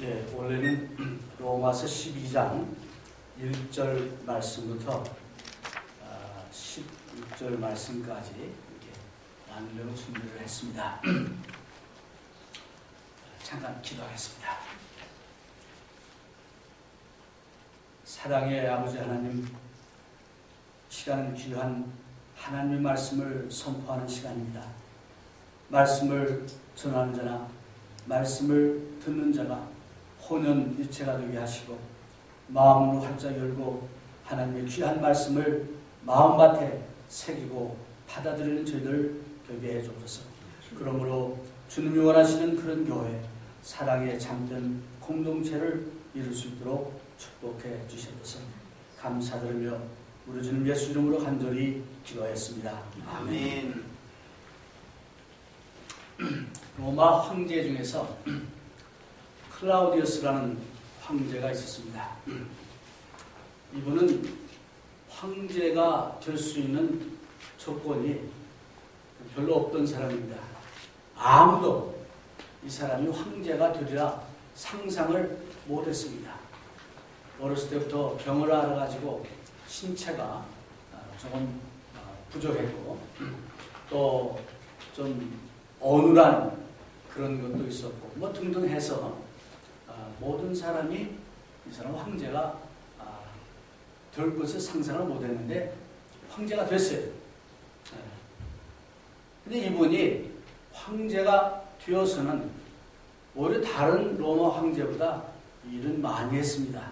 예, 원래는 로마서 12장 1절 말씀부터 16절 말씀까지 이렇게 나누려고 준비를 했습니다. 잠깐 기도하겠습니다. 사랑의 아버지 하나님, 시간은 귀한 하나님의 말씀을 선포하는 시간입니다. 말씀을 전하는 자나 말씀을 듣는 자가 혼연일체가 되게 하시고 마음으로 활짝 열고 하나님의 귀한 말씀을 마음밭에 새기고 받아들이는 저희들 되게 해주옵소서. 그러므로 주님이 원하시는 그런 교회, 사랑의 잠든 공동체를 이룰 수 있도록 축복해 주시옵소서. 감사드리며 우리 주님 예수 이름으로 간절히 기도했습니다. 아멘. 로마 황제 중에서 클라우디우스라는 황제가 있었습니다. 이분은 황제가 될 수 있는 조건이 별로 없던 사람입니다. 아무도 이 사람이 황제가 되리라 상상을 못했습니다. 어렸을 때부터 병을 앓아가지고 신체가 조금 부족했고 또 좀 어눌한 그런 것도 있었고 뭐 등등 해서 모든 사람이 이 사람 황제가 될 것을 상상을 못했는데 황제가 됐어요. 근데 이분이 황제가 되어서는 오히려 다른 로마 황제보다 일은 많이 했습니다.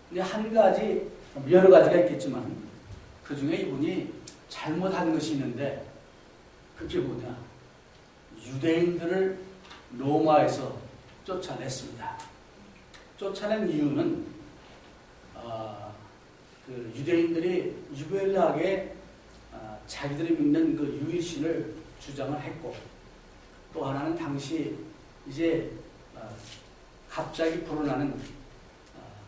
근데 한 가지, 여러 가지가 있겠지만 그 중에 이분이 잘못한 것이 있는데 그게 뭐냐? 유대인들을 로마에서 쫓아냈습니다. 쫓아낸 이유는 그 유대인들이 유별나게 자기들이 믿는 그 유일신을 주장을 했고 또 하나는 당시 이제 갑자기 불어나는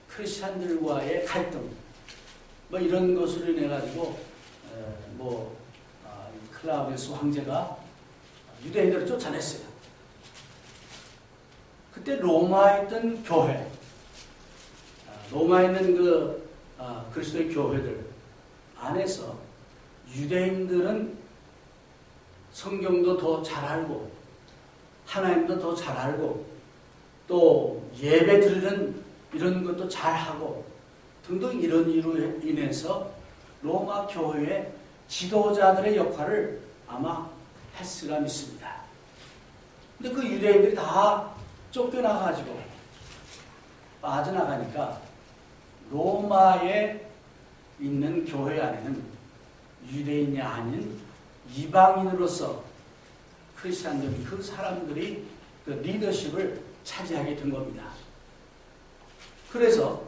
크리스찬들과의 갈등 뭐 이런 것으로 인해 가지고 클라우디우스 황제가 유대인들을 쫓아냈어요. 그때 로마에 있던 교회, 로마에 있는 그 그리스도의 교회들 안에서 유대인들은 성경도 더 잘 알고 하나님도 더 잘 알고 또 예배 드리는 이런 것도 잘 하고 등등 이런 이유로 인해서 로마 교회의 지도자들의 역할을 아마 했으라 믿습니다. 근데 그 유대인들이 다 쫓겨나가지고 빠져나가니까 로마에 있는 교회 안에는 유대인이 아닌 이방인으로서 크리스찬들, 그 사람들이 그 리더십을 차지하게 된 겁니다. 그래서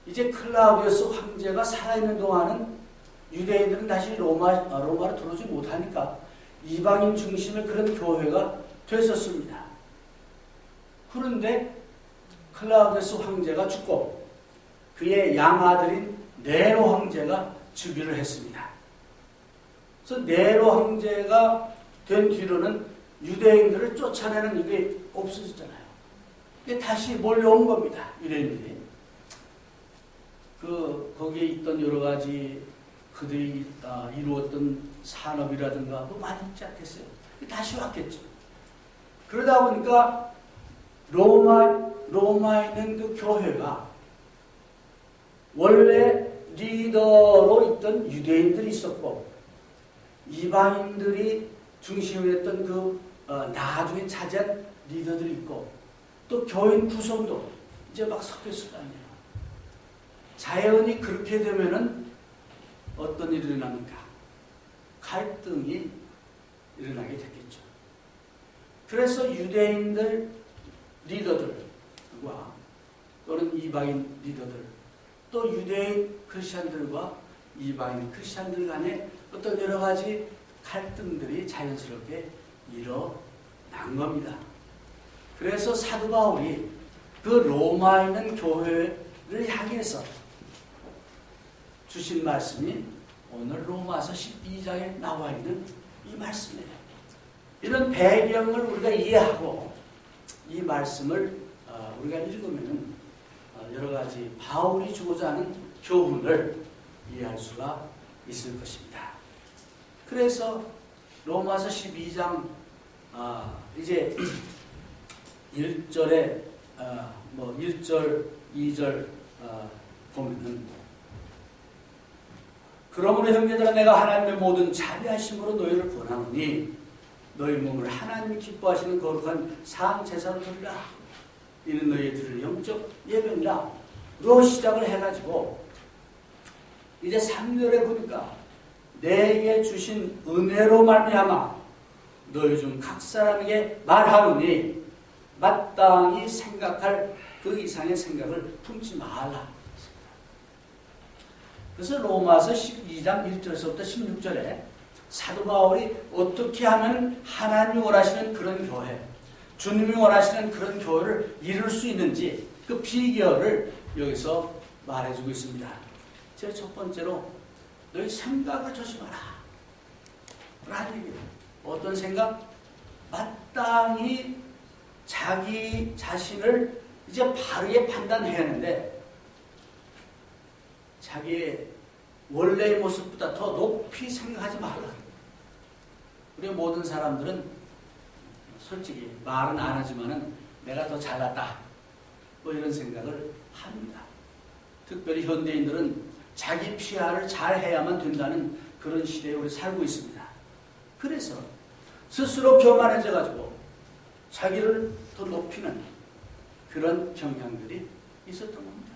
이제 클라우디우스 황제가 살아있는 동안은 유대인들은 다시 로마로 들어오지 못하니까 이방인 중심의 그런 교회가 됐었습니다. 그런데 클라우디우스 황제가 죽고 그의 양아들인 네로 황제가 즉위를 했습니다. 그래서 네로 황제가 된 뒤로는 유대인들을 쫓아내는 이게 없어졌잖아요. 이게 다시 몰려온 겁니다. 유대인들이. 거기에 있던 여러 가지 그들이 이루었던 산업이라든가 뭐 많이 있지 않겠어요? 다시 왔겠죠. 그러다 보니까 로마에 있는 그 교회가 원래 리더로 있던 유대인들이 있었고 이방인들이 중심이 됐던 그 나중에 차지한 리더들이 있고 또 교인 구성도 이제 막 섞였을 거 아니에요. 자연히 그렇게 되면은 어떤 일이 일어납니까? 갈등이 일어나게 됐겠죠. 그래서 유대인들 리더들과 또는 이방인 리더들 또 유대인 크리스찬들과 이방인 크리스찬들 간에 어떤 여러 가지 갈등들이 자연스럽게 일어난 겁니다. 그래서 사도 바울이 그 로마에 있는 교회를 향해서 주신 말씀이 오늘 로마서 12장에 나와 있는 이 말씀이에요. 이런 배경을 우리가 이해하고 이 말씀을 우리가 읽으면은 여러 가지 바울이 주고자 하는 교훈을 이해할 수가 있을 것입니다. 그래서 로마서 12장 이제 1절에 1절, 2절 보면은 그러므로 형제들아 내가 하나님의 모든 자비하심으로 너희를 권하노니 너희 몸을 하나님이 기뻐하시는 거룩한 상 제사로 드리라. 이는 너희들의 영적 예배니라. 로 시작을 해가지고 이제 3절에 보니까 내게 주신 은혜로 말미암아 너희 중 각 사람에게 말하노니 마땅히 생각할 그 이상의 생각을 품지 말라. 그래서 로마서 12장 1절에서부터 16절에 사도 바울이 어떻게 하면 하나님이 원하시는 그런 교회, 주님이 원하시는 그런 교회를 이룰 수 있는지 그 비결을 여기서 말해주고 있습니다. 제일 첫 번째로 너희 생각을 조심하라 라는 얘기예요. 어떤 생각? 마땅히 자기 자신을 이제 바르게 판단해야 하는데 자기의 원래의 모습보다 더 높이 생각하지 말라. 우리 모든 사람들은 솔직히 말은 안 하지만은 내가 더 잘났다 뭐 이런 생각을 합니다. 특별히 현대인들은 자기 PR을 잘 해야만 된다는 그런 시대에 우리 살고 있습니다. 그래서 스스로 교만해져 가지고 자기를 더 높이는 그런 경향들이 있었던 겁니다.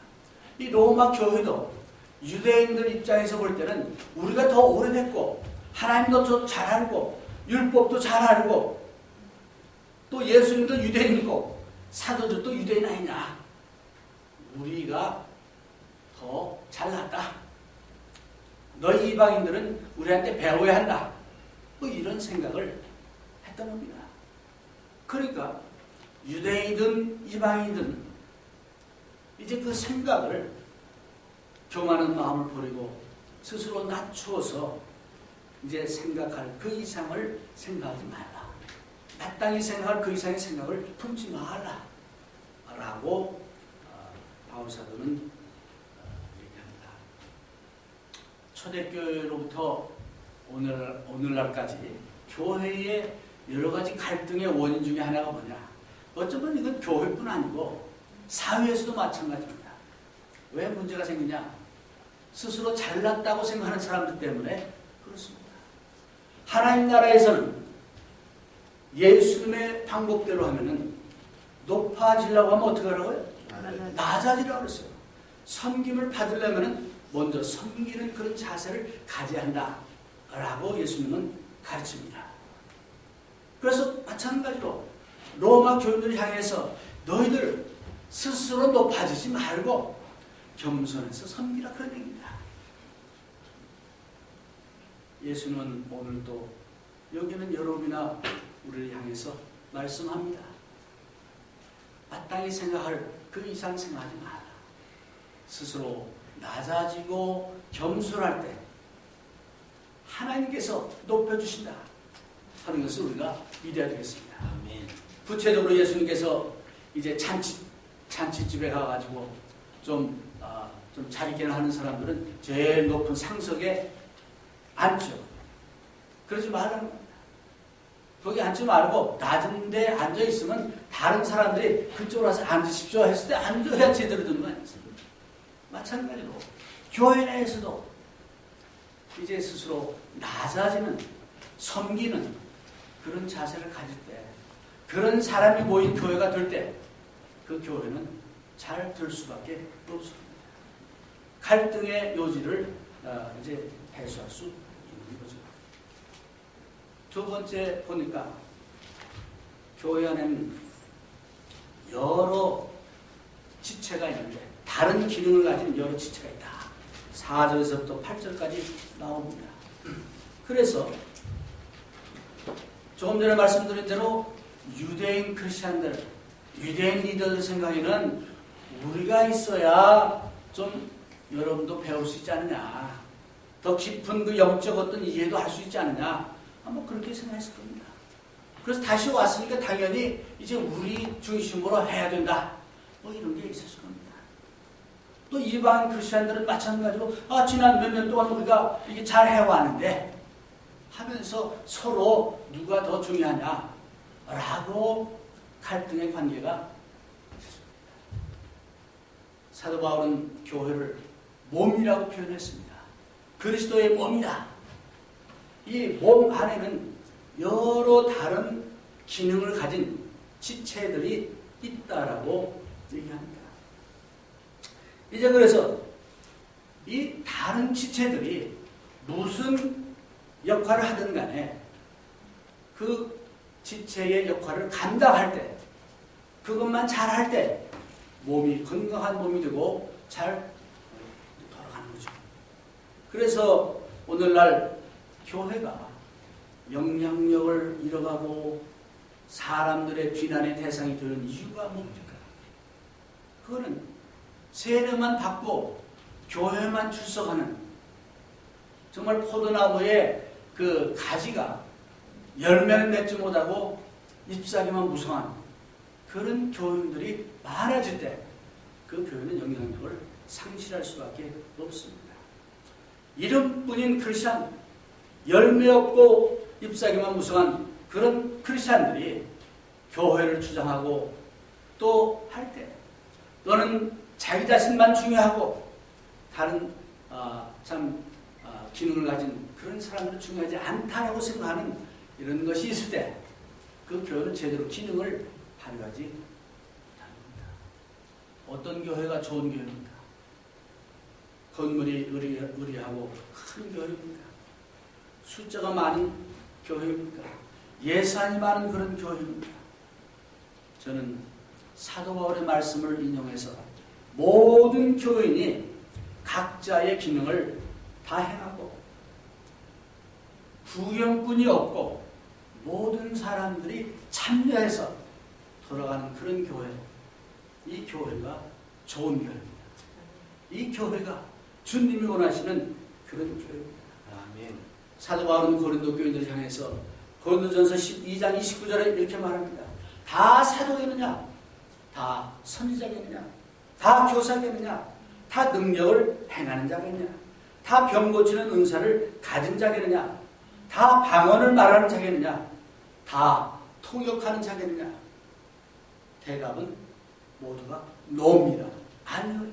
이 로마 교회도 유대인들 입장에서 볼 때는 우리가 더 오래됐고 하나님도 더 잘 알고 율법도 잘 알고 또 예수님도 유대인이고 사도들도 유대인 아니냐, 우리가 더 잘났다, 너희 이방인들은 우리한테 배워야 한다, 뭐 이런 생각을 했던 겁니다. 그러니까 유대인이든 이방인이든 이제 그 생각을, 교만한 마음을 버리고 스스로 낮추어서 이제 생각할 그 이상을 생각하지 말라. 마땅히 생각할 그 이상의 생각을 품지 말라 라고 바울 사도는 얘기합니다. 초대교회로부터 오늘날까지 교회의 여러 가지 갈등의 원인 중에 하나가 뭐냐? 어쩌면 이건 교회뿐 아니고 사회에서도 마찬가지입니다. 왜 문제가 생기냐? 스스로 잘났다고 생각하는 사람들 때문에 그렇습니다. 하나님 나라에서는 예수님의 방법대로 하면은 높아지려고 하면 어떻게 하라고요? 낮아지라고 그랬어요. 섬김을 받으려면은 먼저 섬기는 그런 자세를 가져야 한다라고 예수님은 가르칩니다. 그래서 마찬가지로 로마 교인들을 향해서 너희들 스스로 높아지지 말고 겸손해서 섬기라, 그런 얘기입니다. 예수님은 오늘도 여기는 여러분이나 우리를 향해서 말씀합니다. 마땅히 생각할 그 이상 생각하지 마라. 스스로 낮아지고 겸손할 때 하나님께서 높여주신다 하는 것을 우리가 믿어야 되겠습니다. 아멘. 구체적으로 예수님께서 이제 잔치집에 가가지고 좀 잘 있게는 하는 사람들은 제일 높은 상석에 앉죠. 그러지 말라는 겁니다. 거기 앉지 말고 낮은 데 앉아 있으면 다른 사람들이 그쪽으로 와서 앉으십시오 했을 때 앉아야 제대로 되는 거 아니겠습니까? 마찬가지로 교회 내에서도 이제 스스로 낮아지는, 섬기는 그런 자세를 가질 때, 그런 사람이 모인 교회가 될 때 그 교회는 잘 될 수밖에 없습니다. 갈등의 요지를 이제 해소할 수 있는 거죠. 두 번째 보니까 교회 안에는 여러 지체가 있는데 다른 기능을 가진 여러 지체가 있다. 4절에서부터 8절까지 나옵니다. 그래서 조금 전에 말씀드린 대로 유대인 크리스찬들, 유대인 리더들 생각에는 우리가 있어야 좀 여러분도 배울 수 있지 않느냐, 더 깊은 그 영적 어떤 이해도 할 수 있지 않느냐, 뭐 그렇게 생각했을 겁니다. 그래서 다시 왔으니까 당연히 이제 우리 중심으로 해야 된다 뭐 이런 게 있었을 겁니다. 또 이방 크리스천들은 마찬가지로 지난 몇 년 동안 우리가 이게 잘 해왔는데 하면서 서로 누가 더 중요하냐 라고 갈등의 관계가 있었습니다. 사도 바울은 교회를 몸이라고 표현했습니다. 그리스도의 몸이다. 이 몸 안에는 여러 다른 기능을 가진 지체들이 있다라고 얘기합니다. 이제 그래서 이 다른 지체들이 무슨 역할을 하든 간에 그 지체의 역할을 감당할 때, 그것만 잘할 때 몸이 건강한 몸이 되고 잘 돌아가는 거죠. 그래서 오늘날 교회가 영향력을 잃어가고 사람들의 비난의 대상이 되는 이유가 뭡니까? 그거는 세례만 받고 교회만 출석하는, 정말 포도나무의 그 가지가 열매는 맺지 못하고 잎사귀만 무성한 그런 교인들이 많아질 때 그 교회는 영향력을 상실할 수밖에 없습니다. 이름뿐인 크리스찬, 열매 없고 잎사귀만 무성한 그런 크리스찬들이 교회를 주장하고 또 할 때, 또는 자기 자신만 중요하고 다른 기능을 가진 그런 사람들은 중요하지 않다라고 생각하는 이런 것이 있을 때 그 교회는 제대로 기능을 발휘하지 못합니다. 어떤 교회가 좋은 교회입니까? 건물이 의리하고 큰 교회입니까? 숫자가 많은 교회입니까? 예산이 많은 그런 교회입니까? 저는 사도 바울의 말씀을 인용해서 모든 교인이 각자의 기능을 다 행하고 구경꾼이 없고 모든 사람들이 참여해서 돌아가는 그런 교회, 이 교회가 좋은 교회입니다. 이 교회가 주님이 원하시는 그런 교회입니다. 아멘. 사도 바울은 고린도 교인들을 향해서 고린도전서 12장 29절에 이렇게 말합니다. 다 사도겠느냐? 다 선지자겠느냐? 다 교사겠느냐? 다 능력을 행하는 자겠느냐? 다 병 고치는 은사를 가진 자겠느냐? 다 방언을 말하는 자겠느냐? 다 통역하는 자겠느냐? 대답은 모두가 노입니다. 아니요.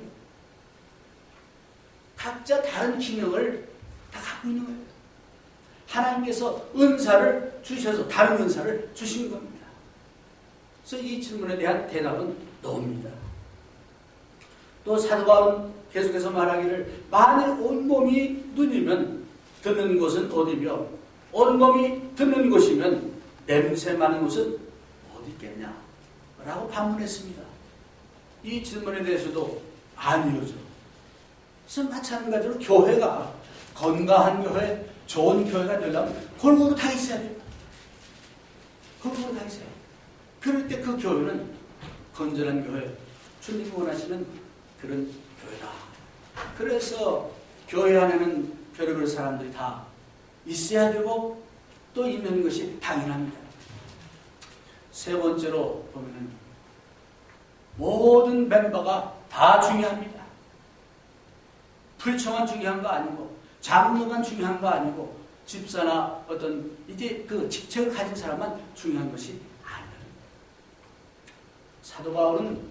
각자 다른 기능을 다 갖고 있는 거예요. 하나님께서 은사를 주셔서 다른 은사를 주신 겁니다. 그래서 이 질문에 대한 대답은 노입니다. 또 사도 바울은 계속해서 말하기를 만일 온몸이 눈이면 듣는 곳은 어디며 온몸이 듣는 곳이면 냄새 맡는 곳은 어디 있겠냐? 라고 반문했습니다. 이 질문에 대해서도 아니오죠. 그래서 마찬가지로 교회가 건강한 교회, 좋은 교회가 되려면 골고루 다 있어야 돼요. 골고루 다 있어야 돼요. 그럴 때 그 교회는 건전한 교회, 주님이 원하시는 그런 교회다. 그래서 교회 안에는 별의별 사람들이 다 있어야 되고 또 있는 것이 당연합니다. 세 번째로 보면은 모든 멤버가 다 중요합니다. 불청만 중요한 거 아니고 장로만 중요한 거 아니고 집사나 어떤 이제 그 직책을 가진 사람만 중요한 것이 아닙니다. 사도 바울은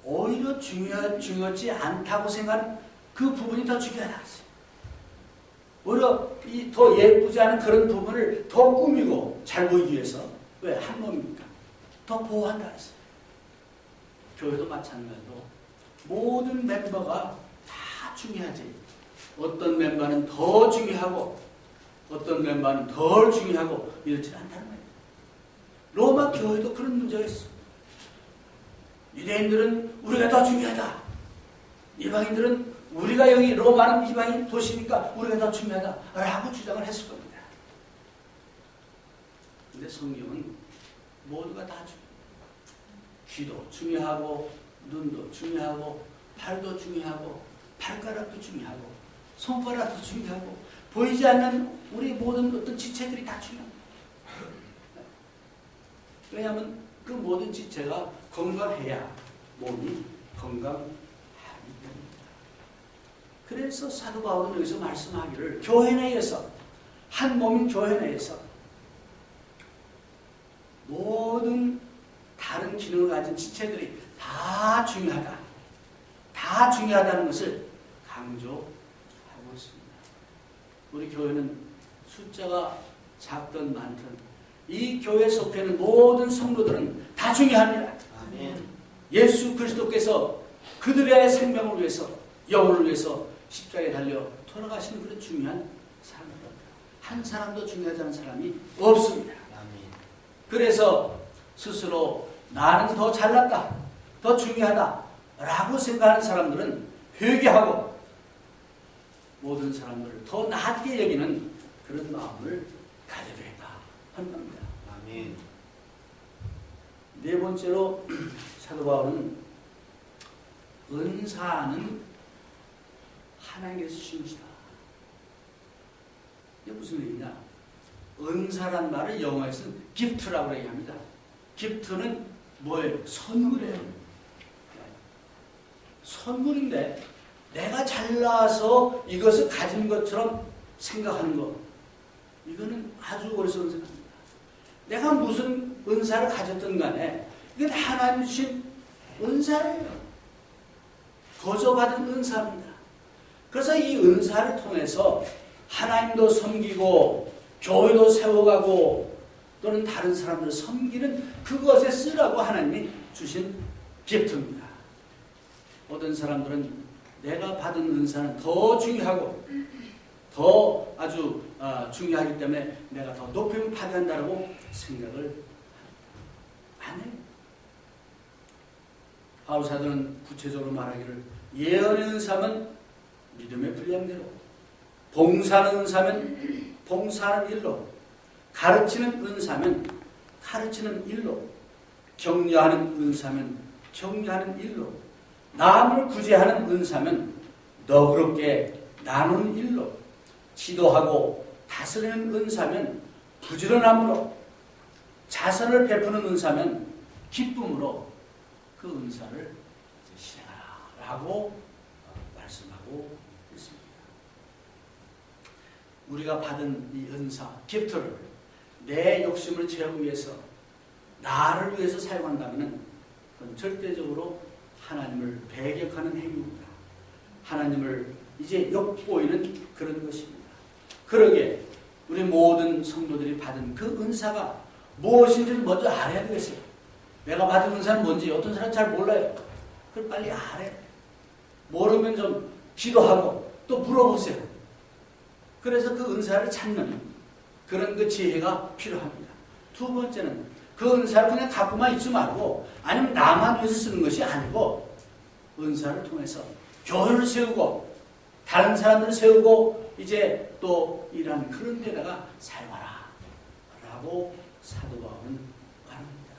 오히려 중요하지 않다고 생각하는 그 부분이 더 중요하다 했어요. 오히려 이 더 예쁘지 않은 그런 부분을 더 꾸미고 잘 보이기 위해서 왜? 한 몸입니까? 더 보호한다 했어요. 교회도 마찬가지로 모든 멤버가 다 중요하지. 어떤 멤버는 더 중요하고 어떤 멤버는 덜 중요하고 이렇지 않다는 거예요. 로마 교회도 그런 문제가 있어. 유대인들은 우리가 더 중요하다. 이방인들은 우리가 여기 로마는 이방인 도시니까 우리가 더 중요하다 라고 주장을 했을 겁니다. 근데 성경은 모두가 다 중요해요. 귀도 중요하고 눈도 중요하고 팔도 중요하고 발가락도 중요하고 손가락도 중요하고 보이지 않는 우리 모든 어떤 지체들이 다 중요합니다. 왜냐하면 그 모든 지체가 건강해야 몸이 건강하기 때문입니다. 그래서 사도 바울은 여기서 말씀하기를 교회 내에서 한 몸인 교회 내에서 모든 다른 기능을 가진 지체들이 다 중요하다. 다 중요하다는 것을 강조하고 있습니다. 우리 교회는 숫자가 작든 많든 이 교회에 속해 있는 모든 성도들은 다 중요합니다. 아멘. 예수 그리스도께서 그들의 생명을 위해서 영혼을 위해서 십자가에 달려 돌아가시는 그런 중요한 사람입니다. 한 사람도 중요하지 않은 사람이 없습니다. 아멘. 그래서 스스로 나는 더 잘났다, 더 중요하다 라고 생각하는 사람들은 회개하고 모든 사람들을 더 낮게 여기는 그런 마음을 가져야 된다 하는 겁니다. 아멘. 네 번째로 사도 바울은 은사는 하나님께서 주신 것이다. 이게 무슨 얘기냐? 은사란 말을 영어에서는 기프트라고 얘기합니다. 기프트는 뭐예요? 선물이에요. 선물인데 내가 잘나서 이것을 가진 것처럼 생각하는 것, 이거는 아주 어리석은 생각입니다. 내가 무슨 은사를 가졌든 간에 이건 하나님 주신 은사예요. 거저받은 은사입니다. 그래서 이 은사를 통해서 하나님도 섬기고 교회도 세워가고 또는 다른 사람들을 섬기는 그것에 쓰라고 하나님이 주신 기프트입니다. 어떤 사람들은 내가 받은 은사는 더 중요하고 더 아주 중요하기 때문에 내가 더 높임을 받아야 한다고 생각을 안 해요. 바울 사도는 구체적으로 말하기를 예언의 은사면 믿음의 분량대로, 봉사하는 은사면 봉사하는 일로, 가르치는 은사면 가르치는 일로, 격려하는 은사면 격려하는 일로, 남을 구제하는 은사면 너그럽게 나누는 일로, 지도하고 다스리는 은사면 부지런함으로, 자선을 베푸는 은사면 기쁨으로 그 은사를 실행하라고 말씀하고 있습니다. 우리가 받은 이 은사, 기프트를 내 욕심을 채우기 위해서, 나를 위해서 사용한다면 그건 절대적으로 하나님을 배격하는 행위입니다. 하나님을 이제 욕보이는 그런 것입니다. 그러게 우리 모든 성도들이 받은 그 은사가 무엇인지를 먼저 알아야 되겠어요. 내가 받은 은사는 뭔지 어떤 사람은 잘 몰라요. 그걸 빨리 알아야 돼요. 모르면 좀 기도하고 또 물어보세요. 그래서 그 은사를 찾는 그런 그 지혜가 필요합니다. 두 번째는 그 은사를 그냥 갖고만 있지 말고, 아니면 나만 위해서 쓰는 것이 아니고 은사를 통해서 교회를 세우고 다른 사람들을 세우고 이제 또 이러한 그런 데다가 사용하라 라고 사도 바울은 말합니다.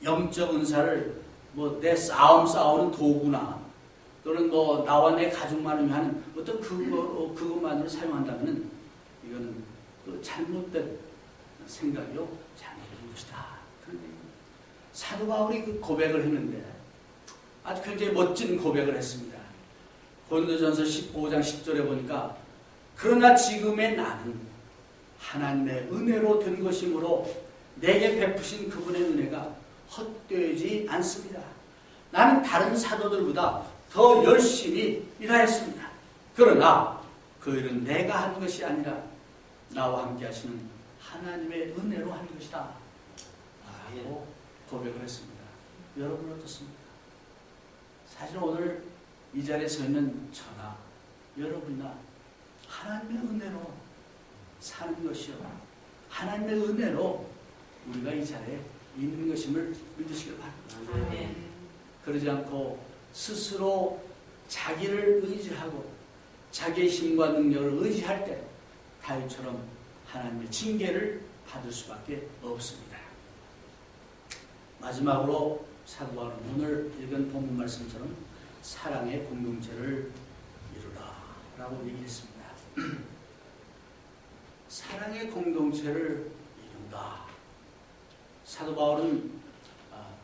영적 은사를 뭐 내 싸우는 도구나 또는 뭐 나와 내 가족만을 하는 어떤 그것만으로 사용한다면 이거는 그 잘못된 생각이요, 잘못된 것이다. 그런 얘기입니다. 사도 바울이 그 고백을 했는데 아주 굉장히 멋진 고백을 했습니다. 고린도전서 15장 10절에 보니까 그러나 지금의 나는 하나님의 은혜로 된 것이므로 내게 베푸신 그분의 은혜가 헛되지 않습니다. 나는 다른 사도들보다 더 열심히 일하였습니다. 그러나 그 일은 내가 한 것이 아니라 나와 함께 하시는 하나님의 은혜로 한 것이다 라고 고백을 했습니다. 여러분 어떻습니까? 사실 오늘 이 자리에 서 있는 저나 여러분이나 하나님의 은혜로 사는 것이요, 하나님의 은혜로 우리가 이 자리에 있는 것임을 믿으시길 바랍니다. 네. 그러지 않고 스스로 자기를 의지하고 자기의 힘과 능력을 의지할 때 다윗처럼 하나님의 징계를 받을 수밖에 없습니다. 마지막으로 사도 바울은 오늘 읽은 본문 말씀처럼 사랑의 공동체를 이루라 라고 얘기했습니다. 사랑의 공동체를 이룬다. 사도 바울은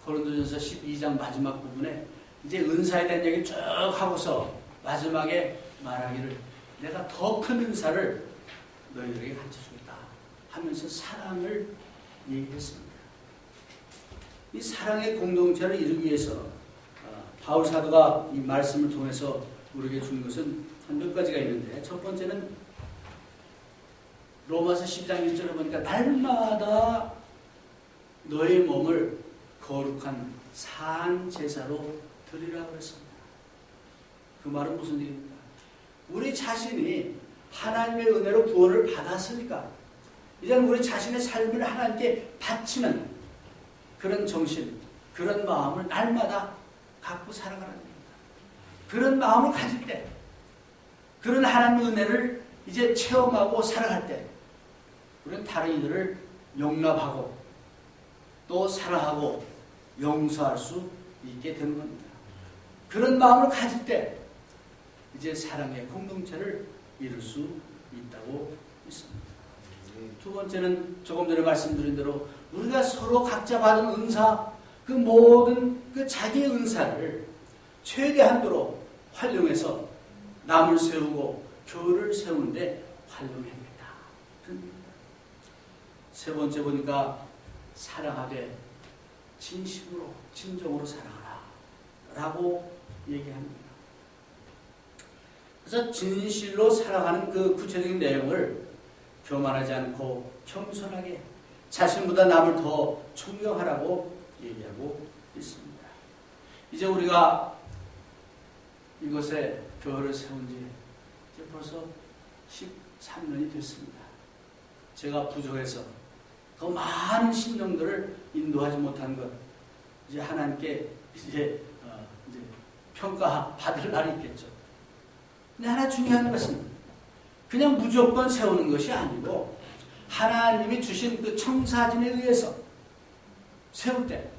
고린도전서 12장 마지막 부분에 이제 은사에 대한 얘기 쭉 하고서 마지막에 말하기를 내가 더 큰 은사를 너희들에게 가르쳐주겠다 하면서 사랑을 얘기했습니다. 이 사랑의 공동체를 이루기 위해서 바울 사도가 이 말씀을 통해서 우리에게 주는 것은 한 몇 가지가 있는데, 첫 번째는 로마서 12장 1절에 보니까 날마다 너의 몸을 거룩한 산 제사로 드리라고 그랬습니다. 그 말은 무슨 얘기입니까? 우리 자신이 하나님의 은혜로 구원을 받았으니까 이제는 우리 자신의 삶을 하나님께 바치는 그런 정신, 그런 마음을 날마다 갖고 살아가는 겁니다. 그런 마음을 가질 때, 그런 하나님의 은혜를 이제 체험하고 살아갈 때 우리는 다른 이들을 용납하고 또 사랑하고 용서할 수 있게 되는 겁니다. 그런 마음을 가질 때 이제 사랑의 공동체를 이룰 수 있다고 믿습니다. 두 번째는 조금 전에 말씀드린 대로 우리가 서로 각자 받은 은사, 그 모든 그 자기의 은사를 최대한도로 활용해서 남을 세우고 교회를 세우는데 활용해야겠다. 세 번째 보니까 사랑하되 진심으로 진정으로 사랑하라 라고 얘기합니다. 그래서 진실로 사랑하는 그 구체적인 내용을 교만하지 않고 겸손하게 자신보다 남을 더 존경하라고 얘기하고 있습니다. 이제 우리가 이곳에 교회를 세운 지 이제 벌써 13년이 됐습니다. 제가 부족해서 더 많은 심령들을 인도하지 못한 것, 이제 하나님께 이제 평가받을 날이 있겠죠. 근데 하나 중요한 것은 그냥 무조건 세우는 것이 아니고 하나님이 주신 그 청사진에 의해서 세울 때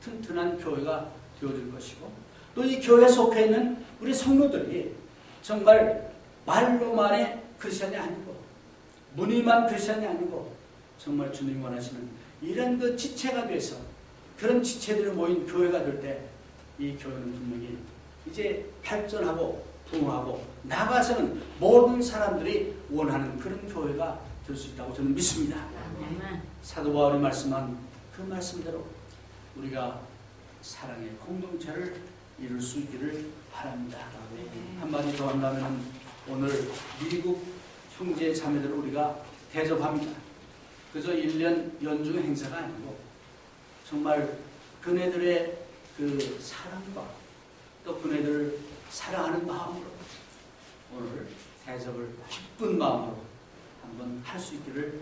튼튼한 교회가 되어질 것이고, 또 이 교회에 속해 있는 우리 성도들이 정말 말로만의 크리스천이 아니고 무늬만 크리스천이 아니고 정말 주님이 원하시는 이런 그 지체가 돼서 그런 지체들이 모인 교회가 될 때 이 교회는 분명히 이제 발전하고 부흥하고 나가서는 모든 사람들이 원하는 그런 교회가 될 수 있다고 저는 믿습니다. 사도 바울이 말씀한 그 말씀대로 우리가 사랑의 공동체를 이룰 수 있기를 바랍니다. 한마디 더 한다면 오늘 미국 형제 자매들을 우리가 대접합니다. 그저 1년 연중 행사가 아니고 정말 그네들의 그 사랑과 또 그네들을 사랑하는 마음으로 오늘 대접을 기쁜 마음으로 한번 할 수 있기를